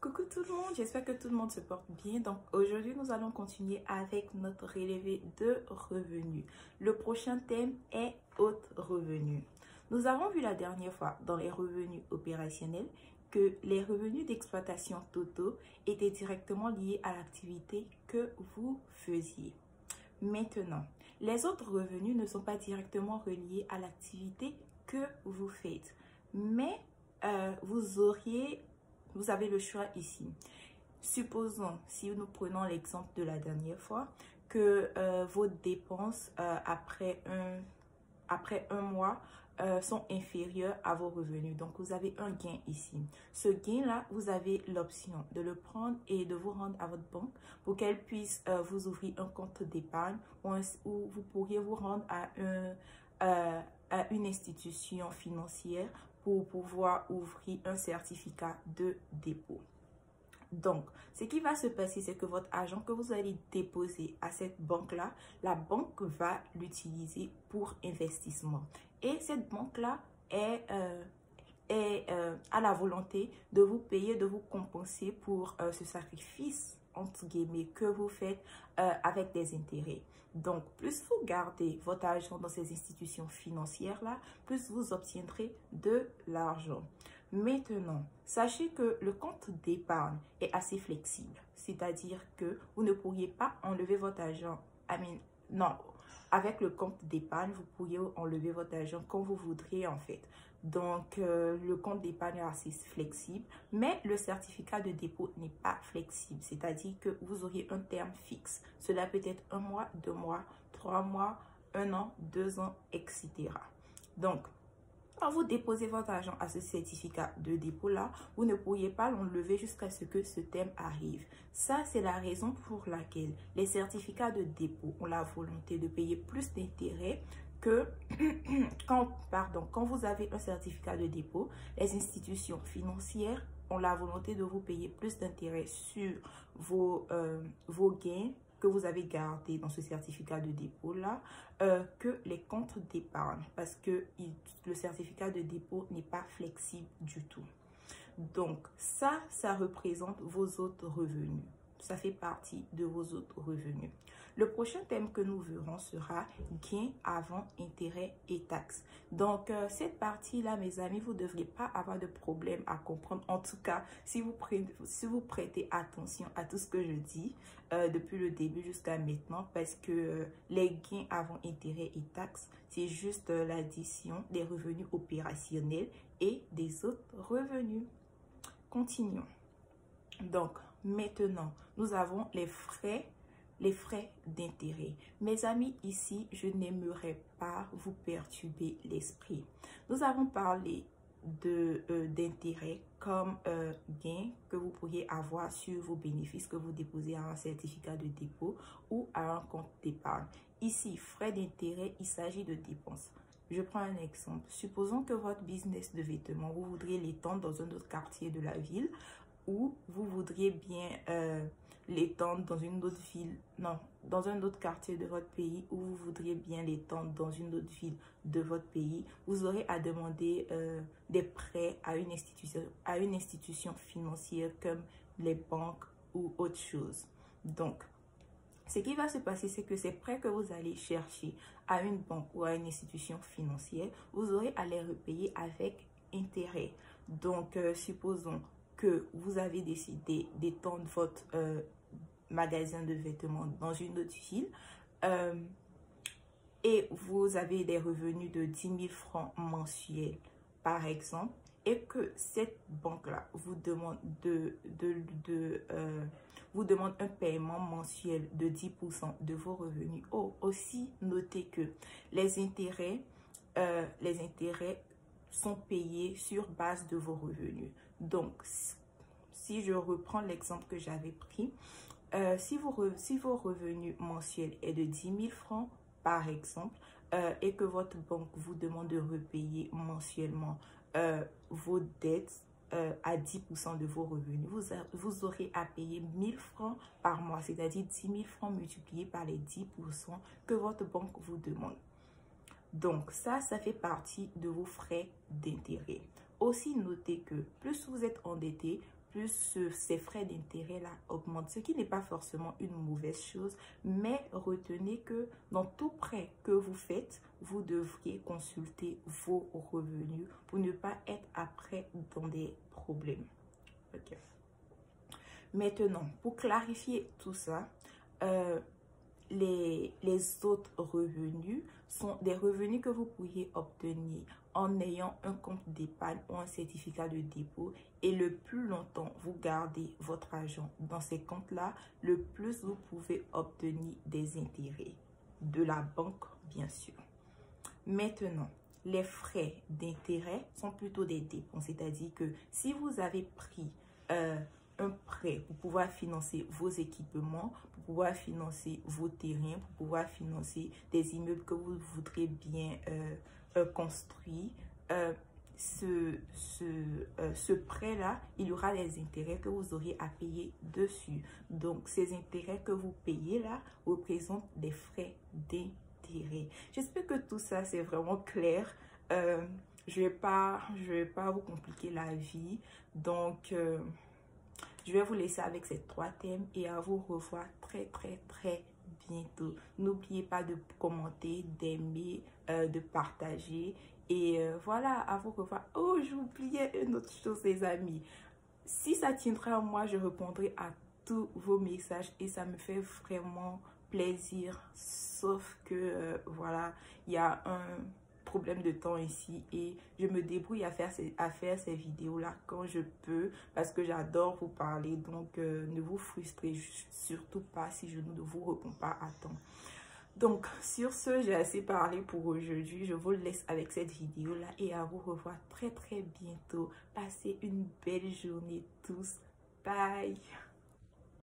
Coucou tout le monde, j'espère que tout le monde se porte bien. Donc aujourd'hui, nous allons continuer avec notre relevé de revenus. Le prochain thème est autres revenus. Nous avons vu la dernière fois dans les revenus opérationnels que les revenus d'exploitation totaux étaient directement liés à l'activité que vous faisiez. Maintenant, les autres revenus ne sont pas directement reliés à l'activité que vous faites, mais vous avez le choix ici. Supposons, si nous prenons l'exemple de la dernière fois, que vos dépenses après un mois sont inférieures à vos revenus. Donc, vous avez un gain ici. Ce gain-là, vous avez l'option de le prendre et de vous rendre à votre banque pour qu'elle puisse vous ouvrir un compte d'épargne ou vous pourriez vous rendre à une institution financière pour pouvoir ouvrir un certificat de dépôt. Donc, ce qui va se passer, c'est que votre argent que vous allez déposer à cette banque-là, la banque va l'utiliser pour investissement. Et cette banque-là a la volonté de vous payer, de vous compenser pour ce sacrifice, entre guillemets, que vous faites avec des intérêts. Donc, plus vous gardez votre argent dans ces institutions financières-là, plus vous obtiendrez de l'argent. Maintenant, sachez que le compte d'épargne est assez flexible. C'est-à-dire que vous ne pourriez pas enlever votre argent. Non, avec le compte d'épargne, vous pourriez enlever votre argent quand vous voudriez en fait. Donc, le compte d'épargne est assez flexible, mais le certificat de dépôt n'est pas flexible. C'est-à-dire que vous auriez un terme fixe. Cela peut être 1 mois, 2 mois, 3 mois, 1 an, 2 ans, etc. Donc, quand vous déposez votre argent à ce certificat de dépôt-là, vous ne pourriez pas l'enlever jusqu'à ce que ce terme arrive. Ça, c'est la raison pour laquelle les certificats de dépôt ont la volonté de payer plus d'intérêts que quand vous avez un certificat de dépôt, les institutions financières ont la volonté de vous payer plus d'intérêts sur vos gains que vous avez gardé dans ce certificat de dépôt-là que les comptes d'épargne parce que le certificat de dépôt n'est pas flexible du tout. Donc, ça représente vos autres revenus. Ça fait partie de vos autres revenus. Le prochain thème que nous verrons sera gain avant intérêts et taxes. Donc, cette partie-là, mes amis, vous ne devriez pas avoir de problème à comprendre. En tout cas, si vous prêtez attention à tout ce que je dis depuis le début jusqu'à maintenant, parce que les gains avant intérêts et taxes, c'est juste l'addition des revenus opérationnels et des autres revenus. Continuons. Donc, maintenant, nous avons les frais d'intérêt. Mes amis, ici, je n'aimerais pas vous perturber l'esprit. Nous avons parlé d'intérêt comme gain que vous pourriez avoir sur vos bénéfices que vous déposez à un certificat de dépôt ou à un compte d'épargne. Ici, frais d'intérêt, il s'agit de dépenses. Je prends un exemple. Supposons que votre business de vêtements, vous voudriez l'étendre dans un autre quartier de la ville ou vous voudriez bien l'étendre dans une autre ville, non, dans un autre quartier de votre pays, ou vous voudriez bien l'étendre dans une autre ville de votre pays, vous aurez à demander des prêts à une institution financière comme les banques ou autre chose. Donc, ce qui va se passer, c'est que ces prêts que vous allez chercher à une banque ou à une institution financière, vous aurez à les repayer avec intérêt. Donc, supposons que vous avez décidé d'étendre votre magasin de vêtements dans une autre ville et vous avez des revenus de 10 000 francs mensuels, par exemple, et que cette banque-là vous demande vous demande un paiement mensuel de 10% de vos revenus. Oh, aussi, notez que les intérêts sont payés sur base de vos revenus. Donc, si je reprends l'exemple que j'avais pris, si vos revenus mensuels est de 10 000 francs, par exemple, et que votre banque vous demande de repayer mensuellement vos dettes à 10% de vos revenus, vous aurez à payer 1 000 francs par mois, c'est-à-dire 10 000 francs multipliés par les 10% que votre banque vous demande. Donc, ça fait partie de vos frais d'intérêt. Aussi, notez que plus vous êtes endetté, plus ces frais d'intérêt là augmentent, ce qui n'est pas forcément une mauvaise chose, mais retenez que dans tout prêt que vous faites, vous devriez consulter vos revenus pour ne pas être après dans des problèmes. Ok. Maintenant, pour clarifier tout ça, les autres revenus sont des revenus que vous pourriez obtenir en ayant un compte d'épargne ou un certificat de dépôt, et le plus longtemps vous gardez votre argent dans ces comptes-là, le plus vous pouvez obtenir des intérêts de la banque, bien sûr. Maintenant, les frais d'intérêt sont plutôt des dépenses, c'est-à-dire que si vous avez pris un prêt pour pouvoir financer vos équipements, pour pouvoir financer vos terrains, pour pouvoir financer des immeubles que vous voudrez bien construire, ce prêt-là, il y aura des intérêts que vous aurez à payer dessus. Donc, ces intérêts que vous payez là représentent des frais d'intérêt. J'espère que tout ça, c'est vraiment clair. Je vais pas vous compliquer la vie. Donc, je vais vous laisser avec ces 3 thèmes et à vous revoir très bientôt. N'oubliez pas de commenter, d'aimer, de partager. Et voilà, à vous revoir. Oh, j'oubliais une autre chose, les amis. Si ça tiendra à moi, je répondrai à tous vos messages et ça me fait vraiment plaisir. Sauf que, voilà, il y a un problème de temps ici et je me débrouille à faire ces vidéos là quand je peux parce que j'adore vous parler. Donc ne vous frustrez surtout pas si je ne vous réponds pas à temps. Donc sur ce, j'ai assez parlé pour aujourd'hui. Je vous laisse avec cette vidéo là et à vous revoir très bientôt. Passez une belle journée tous. Bye.